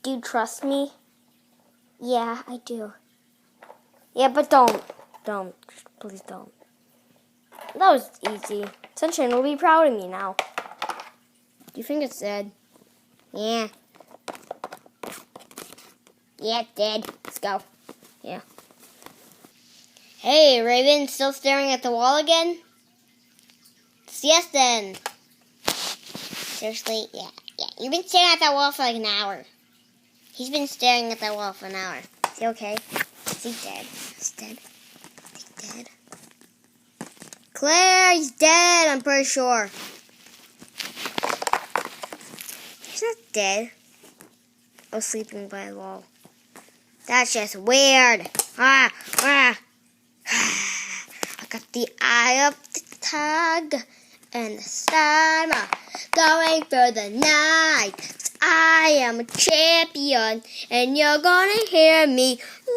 Do you trust me? Yeah, I do. Yeah, but don't. Don't. Please don't. That was easy. Sunshine will be proud of me now. Do you think it's dead? Yeah. Yeah, it's dead. Let's go. Yeah. Hey, Raven, still staring at the wall again? Yes, then. Seriously? Yeah. You've been staring at that wall for like an hour. He's been staring at that wall for an hour. Is he okay? Is he dead? He's dead. He's dead. Claire, he's dead, I'm pretty sure. He's not dead. I was sleeping by the wall. That's just weird. I got the eye of the tiger and the sun going for the night. I am a champion, and you're gonna hear me. Meow.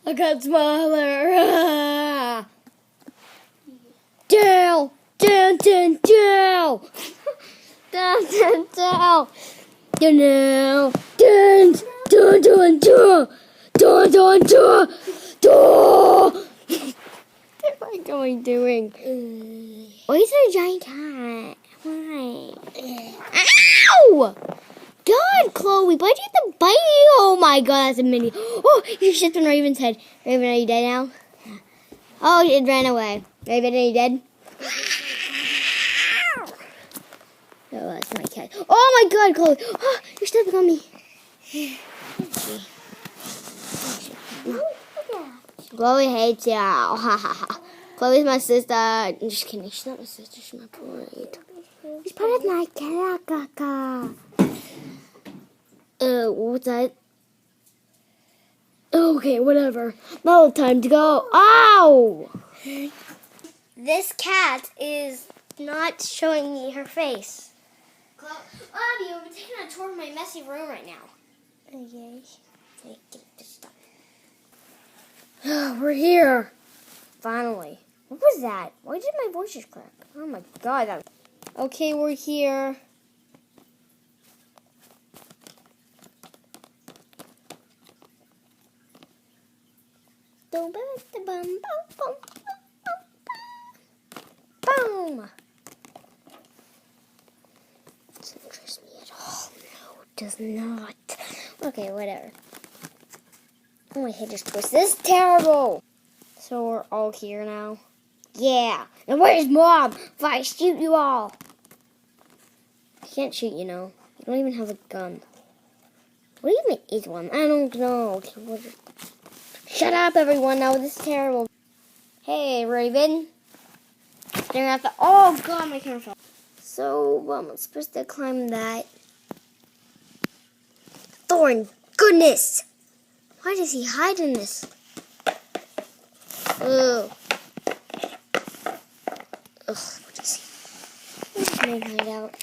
I got smaller. Down, down, down, down. Down, down, down. Down, down, down, down, down, down, down, down, down. What am I doing? Why is there a giant cat? Why? Ow! God, Chloe, why'd you have to bite me? Oh my God, that's a mini. Oh, you shit on Raven's head. Raven, are you dead now? Oh, it ran away. Raven, are you dead? No, that's my cat. Oh my God, Chloe. Oh, you're stepping on me. Chloe hates you. Chloe's my sister. I'm just kidding. She's not my sister. She's my bride. She's part of my caca. What's that? Okay, whatever. Now time to go. Ow! This cat is not showing me her face. Abby, we're taking a tour of my messy room right now. Okay. Get this stuff. We're here. Finally. What was that? Why did my voice just crack? Oh my God. Okay, we're here. Boom. Doesn't interest me at all. No, it does not. Okay, whatever. Oh, my head just twisted. This is terrible. So we're all here now? Yeah. And where's Mom? If I shoot you all. I can't shoot, you know. You don't even have a gun. What even is one? I don't know. Shut up, everyone. Now this is terrible. Hey, Raven. Staring at the... Oh, God, my camera fell. So, I'm supposed to climb that. Thorn. Goodness. Why does he hide in this? Ugh. What is he? Let's make hide out.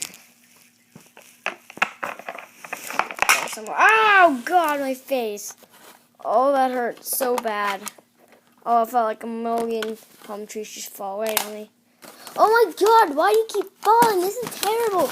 Somewhere. Oh, God, my face. Oh, that hurt so bad. Oh, I felt like a million palm trees just fall right on me. Oh, my God, why do you keep falling? This is terrible.